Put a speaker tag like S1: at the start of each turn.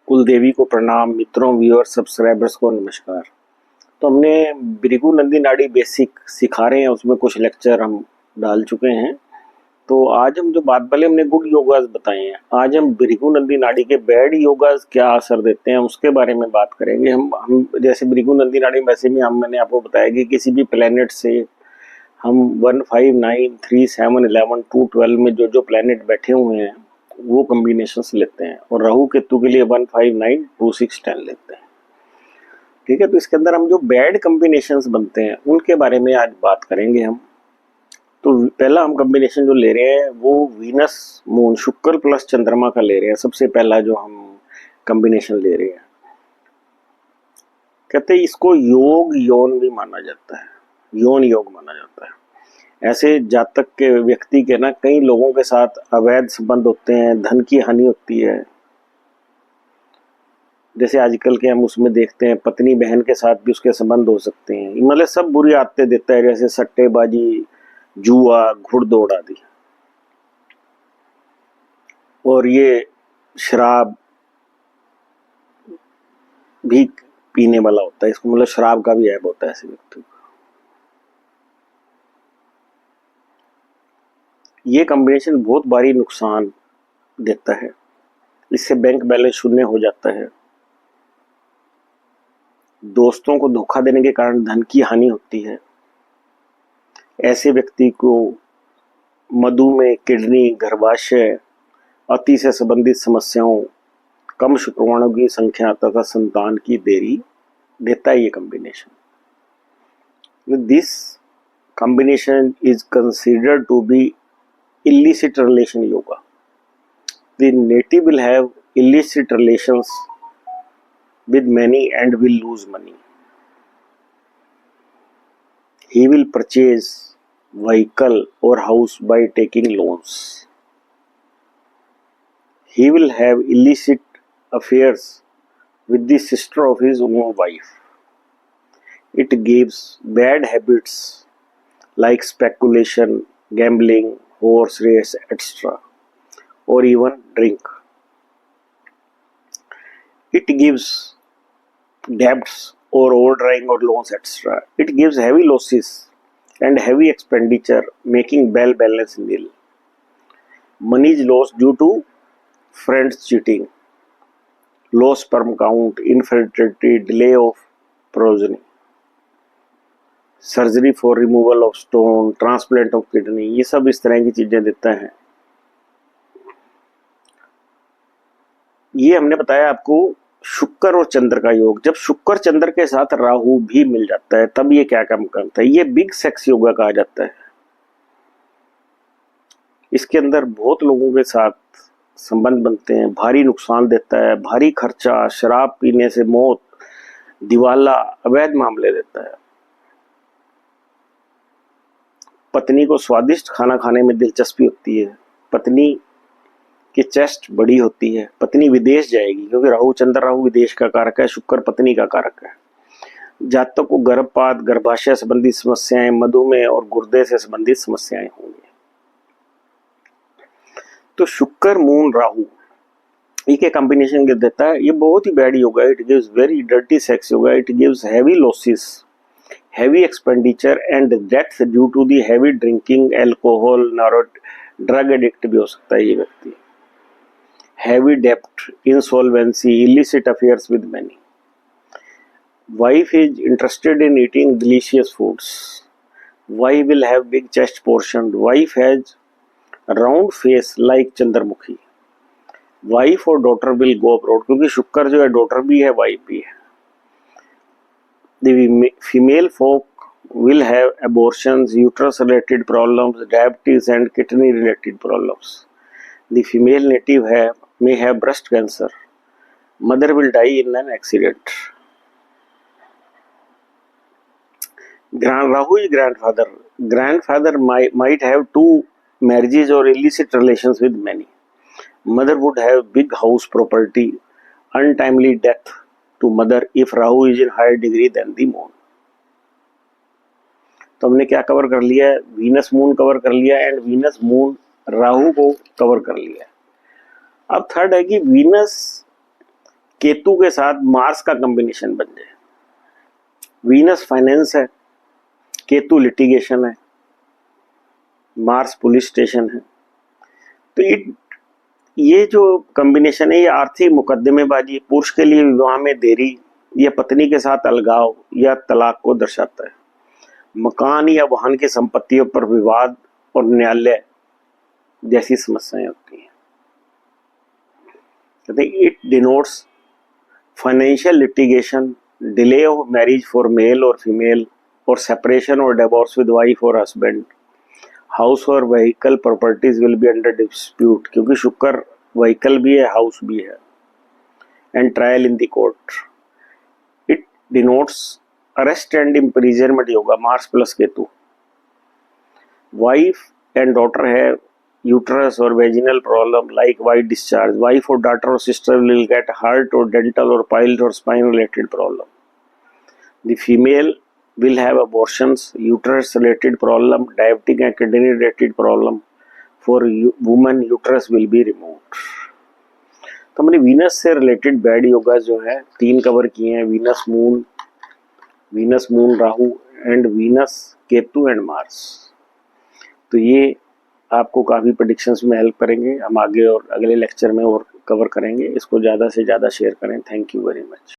S1: कुलदेवी को प्रणाम, मित्रों, व्यूअर्स, सब्सक्राइबर्स को नमस्कार। तो हमने भृगु नंदी नाड़ी बेसिक सिखा रहे हैं, उसमें कुछ लेक्चर हम डाल चुके हैं। तो आज हम जो बात पहले हमने गुड योगास बताए हैं, आज हम भृगु नंदी नाड़ी के बैड योगास क्या असर देते हैं उसके बारे में बात करेंगे। हम जैसे भृगु नंदी नाड़ी वैसे भी मैंने आपको बताया कि किसी भी प्लेनेट से हम 1, 5, 9, 3, 7, 11, 2, 12 में जो जो प्लेनेट बैठे हुए हैं वो कॉम्बिनेशंस लेते हैं, और राहु केतु के लिए 1, 5, 9, 2, 6, 10 लेते हैं। ठीक है, तो इसके अंदर हम जो बैड कॉम्बिनेशंस बनते हैं उनके बारे में आज बात करेंगे हम। तो पहला हम कॉम्बिनेशन जो ले रहे हैं वो वीनस मून, शुक्र प्लस चंद्रमा का ले रहे हैं। सबसे पहला जो हम कॉम्बिनेशन ले रहे हैं, कहते हैं इसको योग यौन भी माना जाता है, यौन योग माना जाता है। ऐसे जातक के व्यक्ति के ना कई लोगों के साथ अवैध संबंध होते हैं, धन की हानि होती है। जैसे आजकल के हम उसमें देखते हैं पत्नी बहन के साथ भी उसके संबंध हो सकते हैं। मतलब सब बुरी आदतें देता है, जैसे सट्टेबाजी, जुआ, घुड़दौड़ आदि। और ये शराब भी पीने वाला होता है, इसको मतलब शराब का भी ऐब होता है ऐसे व्यक्ति को। ये कॉम्बिनेशन बहुत भारी नुकसान देता है, इससे बैंक बैलेंस शून्य हो जाता है। दोस्तों को धोखा देने के कारण धन की हानि होती है। ऐसे व्यक्ति को मधुमेह, किडनी, गर्भाशय, अति से संबंधित समस्याओं, कम शुक्राणुओं की संख्या तथा संतान की देरी देता है ये combination. This combination is considered to be illicit relation yoga. The native will have illicit relations with many and will lose money. He will purchase vehicle or house by taking loans. He will have illicit affairs with the sister of his own wife. It gives bad habits like speculation, gambling, horse race, etc., or even drink. It gives debts or overdrawing or loans, etc. It gives heavy losses and heavy expenditure, making bank balance nil. Money is lost due to friends cheating, low sperm count, infertility, delay of progeny, surgery for removal of stone, transplant of kidney, ये सब इस तरह की चीजें देता है। ये हमने बताया आपको शुक्र और चंद्र का योग। जब शुक्र चंद्र के साथ राहु भी मिल जाता है तब ये क्या काम करता है, ये बिग सेक्स योगा कहा जाता है। इसके अंदर बहुत लोगों के साथ संबंध बनते हैं, भारी नुकसान देता है, भारी खर्चा, शराब पीने से मौत, दिवाला, अवैध मामले देता है। पत्नी को स्वादिष्ट खाना खाने में दिलचस्पी होती है, पत्नी की चेस्ट बड़ी होती है, पत्नी विदेश जाएगी क्योंकि राहु, चंद्र राहु विदेश का कारक है, शुक्र पत्नी का कारक है। जातक को गर्भपात, गर्भाशय संबंधी समस्याएं, मधुमेह और गुर्दे से संबंधित समस्याएं होंगी। तो शुक्र मून राहु ये कॉम्बिनेशन देता है, ये बहुत ही बैड योगा है। It gives very dirty sex yoga, it gives heavy losses, heavy expenditure and death due to the heavy drinking, alcohol, drug addict भी हो सकता है ये व्यक्ति। heavy debt, insolvency, illicit affairs with many. Wife is interested in eating delicious foods. Wife will have big chest portion. Wife has round face like Chandramukhi. Wife और daughter will go abroad, क्योंकि शुक्र जो है daughter भी है, wife भी है। The female folk will have abortions, uterus-related problems, diabetes, and kidney-related problems. The female native may have breast cancer. Mother will die in an accident. Rahu is grandfather. Grandfather might have 2 marriages or illicit relations with many. Mother would have big house property, untimely death to mother if Rahu is in higher degree than the moon. तो हमने क्या cover कर लिया है, Venus moon cover कर लिया and Venus moon Rahu को cover कर लिया। अब थर्ड है कि वीनस केतु के साथ मार्स का कॉम्बिनेशन बन जाए। वीनस फाइनेंस है, केतु लिटिगेशन है, मार्स पुलिस स्टेशन है। तो ये जो कॉम्बिनेशन है ये आर्थिक मुकदमेबाजी, पुरुष के लिए विवाह में देरी या पत्नी के साथ अलगाव या तलाक को दर्शाता है। मकान या वाहन की संपत्तियों पर विवाद और न्यायालय जैसी समस्याएं होती हैं। It denotes financial litigation, delay of marriage for male और फीमेल, और सेपरेशन और डिवोर्स विद वाइफ और हस्बैंड। हाउस और vehicle properties will be under dispute, क्योंकि शुक्र व्हीकल भी है, हाउस भी है। And trial in the court. It denotes arrest and imprisonment होगा, Mars plus Ketu. Wife and daughter है uterus or vaginal problem like white discharge. Wife or daughter or sister will get heart or dental or piles or spine related problem. The female will have abortions, uterus related problem, diabetic and kidney related problem. For woman, uterus will be removed. तो हमने Venus से related bad yoga जो है 3 cover किए हैं, Venus moon Rahu and Venus Ketu and Mars. तो ये आपको काफ़ी प्रेडिक्शंस में हेल्प करेंगे। हम आगे और अगले लेक्चर में और कवर करेंगे। इसको ज़्यादा से ज़्यादा शेयर करें। Thank you very much.